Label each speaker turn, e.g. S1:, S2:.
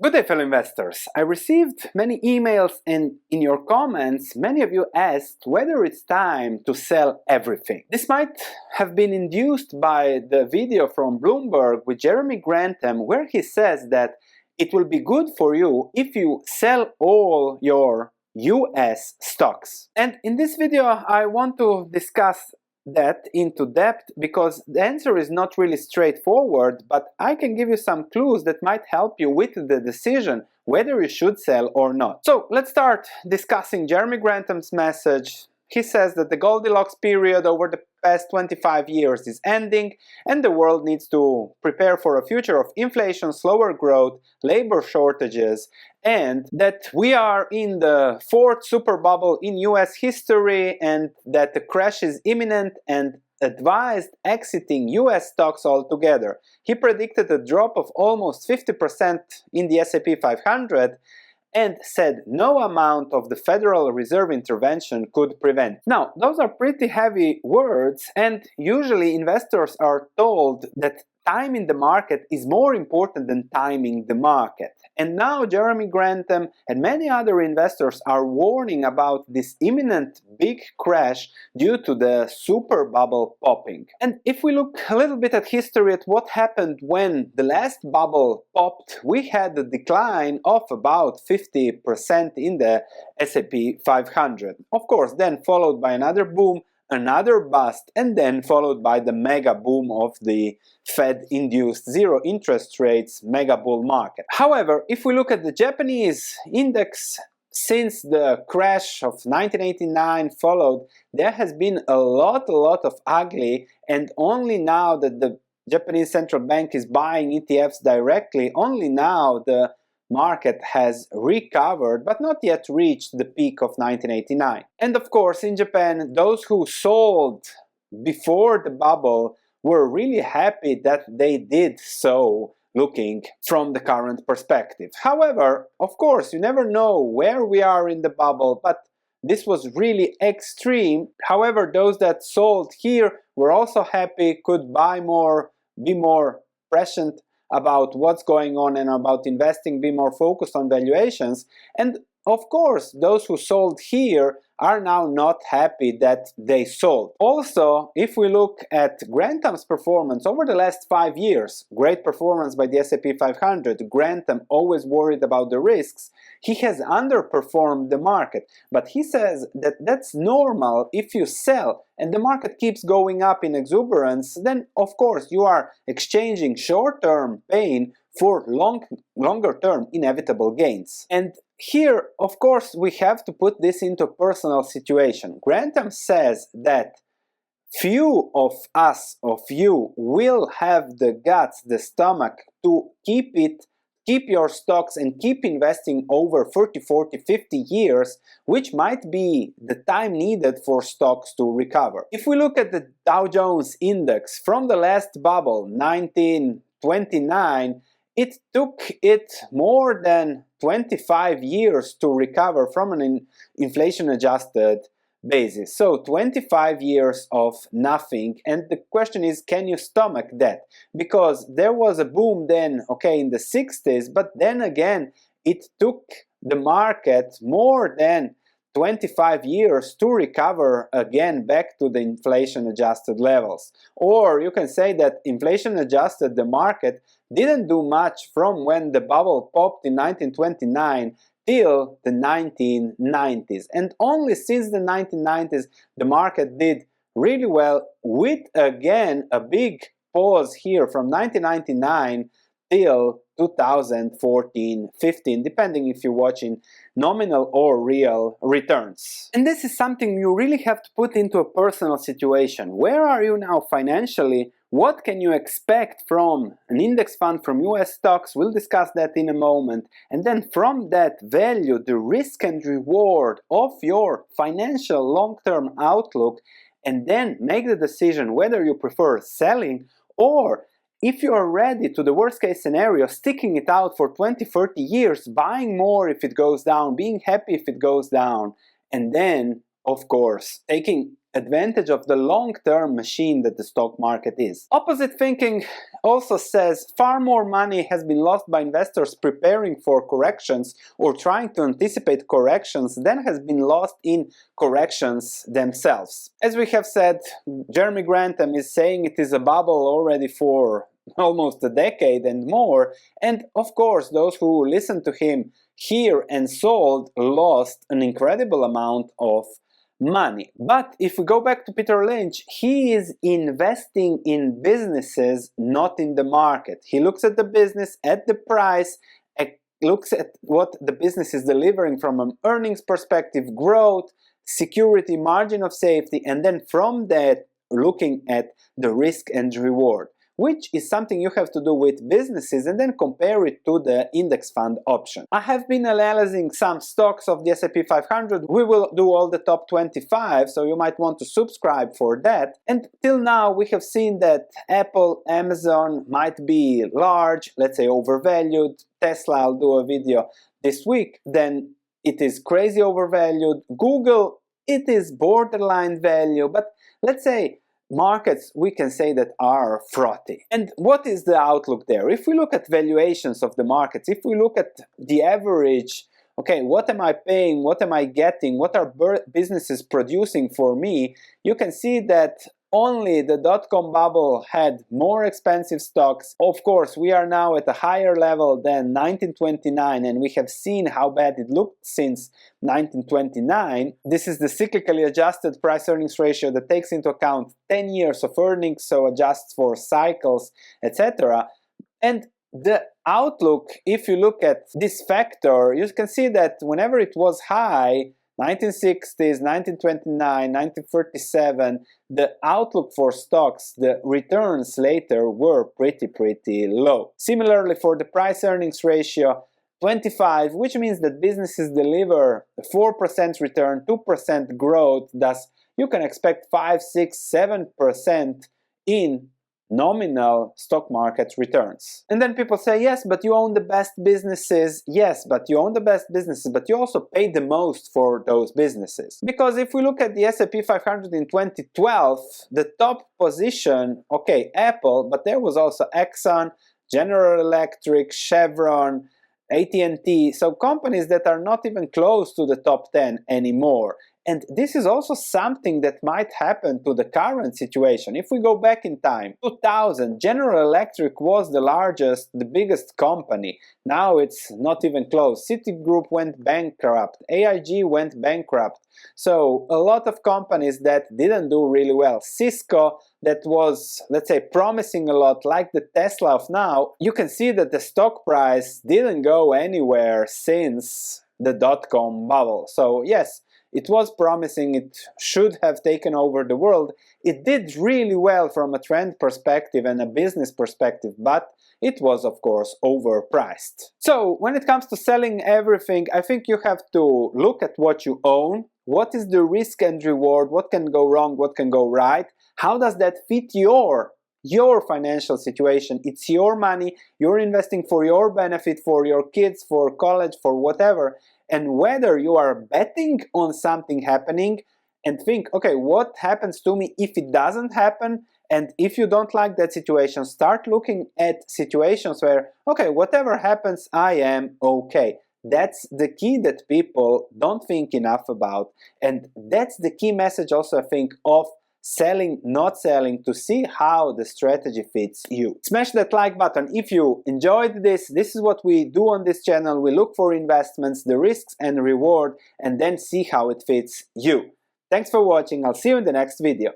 S1: Good day, fellow investors. I received many emails, and in your comments many of you asked whether it's time to sell everything. This might have been induced by the video from Bloomberg with Jeremy Grantham, where he says that it will be good for you if you sell all your US stocks. And in this video I want to discuss that into depth because the answer is not really straightforward, but I can give you some clues that might help you with the decision whether you should sell or not. So let's start discussing Jeremy Grantham's message. He says that the Goldilocks period over the past 25 years is ending and the world needs to prepare for a future of inflation, slower growth, labor shortages, and that we are in the fourth super bubble in US history and that the crash is imminent and advised exiting US stocks altogether. He predicted a drop of almost 50% in the S&P 500 and said no amount of the Federal Reserve intervention could prevent. Now, those are pretty heavy words, and usually investors are told that timing the market is more important than timing the market. And now Jeremy Grantham and many other investors are warning about this imminent big crash due to the super bubble popping. And if we look a little bit at history at what happened when the last bubble popped, we had a decline of about 50% in the S&P 500. Of course, then followed by another boom, another bust, and then followed by the mega boom of the Fed-induced zero interest rates mega bull market. However, if we look at the Japanese index, since the crash of 1989 followed, there has been a lot of ugly, and only now that the Japanese central bank is buying ETFs directly, only now the market has recovered but not yet reached the peak of 1989. And of course, in Japan, those who sold before the bubble were really happy that they did so, looking from the current perspective. However, of course, you never know where we are in the bubble, but this was really extreme. However, those that sold here were also happy, could buy more, be more prescient about what's going on and about investing, be more focused on valuations. And of course, those who sold here are now not happy that they sold. Also, if we look at Grantham's performance over the last 5 years, great performance by the S&P 500, Grantham always worried about the risks, he has underperformed the market. But he says that that's normal if you sell and the market keeps going up in exuberance, then of course you are exchanging short-term pain for longer-term inevitable gains. And here, of course, we have to put this into a personal situation. Grantham says that few of us, of you, will have the guts, the stomach to keep your stocks and keep investing over 30, 40, 50 years, which might be the time needed for stocks to recover. If we look at the Dow Jones index from the last bubble, 1929, it took it more than 25 years to recover from an inflation-adjusted basis. So 25 years of nothing, and the question is, can you stomach that? Because there was a boom then, okay, in the 60s, but then again, it took the market more than 25 years to recover again back to the inflation-adjusted levels. Or you can say that inflation-adjusted the market didn't do much from when the bubble popped in 1929 till the 1990s. And only since the 1990s the market did really well, with again a big pause here from 1999 till 2014-15, depending if you're watching nominal or real returns. And this is something you really have to put into a personal situation. Where are you now financially? What can you expect from an index fund, from US stocks? We'll discuss that in a moment. And then from that value, the risk and reward of your financial long-term outlook, and then make the decision whether you prefer selling, or if you are ready to the worst case scenario, sticking it out for 20-30 years, buying more if it goes down, being happy if it goes down, and then, of course, taking advantage of the long-term machine that the stock market is. Opposite thinking also says far more money has been lost by investors preparing for corrections or trying to anticipate corrections than has been lost in corrections themselves. As we have said, Jeremy Grantham is saying it is a bubble already for almost a decade and more, and of course those who listened to him here and sold lost an incredible amount of money. But if we go back to Peter Lynch, he is investing in businesses, not in the market. He looks at the business, at the price, looks at what the business is delivering from an earnings perspective, growth, security, margin of safety, and then from that looking at the risk and reward, which is something you have to do with businesses and then compare it to the index fund option. I have been analyzing some stocks of the S&P 500. We will do all the top 25, so you might want to subscribe for that. And till now we have seen that Apple, Amazon might be large, let's say overvalued. Tesla, I'll do a video this week, then it is crazy overvalued. Google, it is borderline value, but let's say markets, we can say that are frothy. And what is the outlook there? If we look at valuations of the markets, if we look at the average, okay, what am I paying, what am I getting, what are businesses producing for me, you can see that only the dot-com bubble had more expensive stocks. Of course, we are now at a higher level than 1929, and we have seen how bad it looked since 1929. This is the cyclically adjusted price-earnings ratio that takes into account 10 years of earnings, so adjusts for cycles, etc. And the outlook, if you look at this factor, you can see that whenever it was high, 1960s, 1929, 1937, the outlook for stocks, the returns later were pretty low. Similarly for the price-earnings ratio, 25, which means that businesses deliver a 4% return, 2% growth, thus you can expect 5, 6, 7% in nominal stock market returns. And then people say, yes, but you own the best businesses. Yes, but you own the best businesses, but you also pay the most for those businesses. Because if we look at the S&P 500 in 2012, the top position, okay, Apple, but there was also Exxon, General Electric, Chevron, AT&T, so companies that are not even close to the top 10 anymore. And this is also something that might happen to the current situation. If we go back in time, 2000, General Electric was the largest, the biggest company. Now it's not even close. Citigroup went bankrupt. AIG went bankrupt. So a lot of companies that didn't do really well. Cisco, that was, let's say, promising a lot, like the Tesla of now, you can see that the stock price didn't go anywhere since the dot-com bubble. So yes, it was promising, it should have taken over the world. It did really well from a trend perspective and a business perspective, but it was, of course, overpriced. So when it comes to selling everything, I think you have to look at what you own. What is the risk and reward? What can go wrong? What can go right? How does that fit your financial situation? It's your money. You're investing for your benefit, for your kids, for college, for whatever. And whether you are betting on something happening and think, okay, what happens to me if it doesn't happen? And if you don't like that situation, start looking at situations where, okay, whatever happens, I am okay. That's the key that people don't think enough about. And that's the key message also, I think, of selling, not selling, to see how the strategy fits you. Smash that like button if you enjoyed this. This is what we do on this channel. We look for investments, the risks and reward, and then see how it fits you. Thanks for watching. I'll see you in the next video.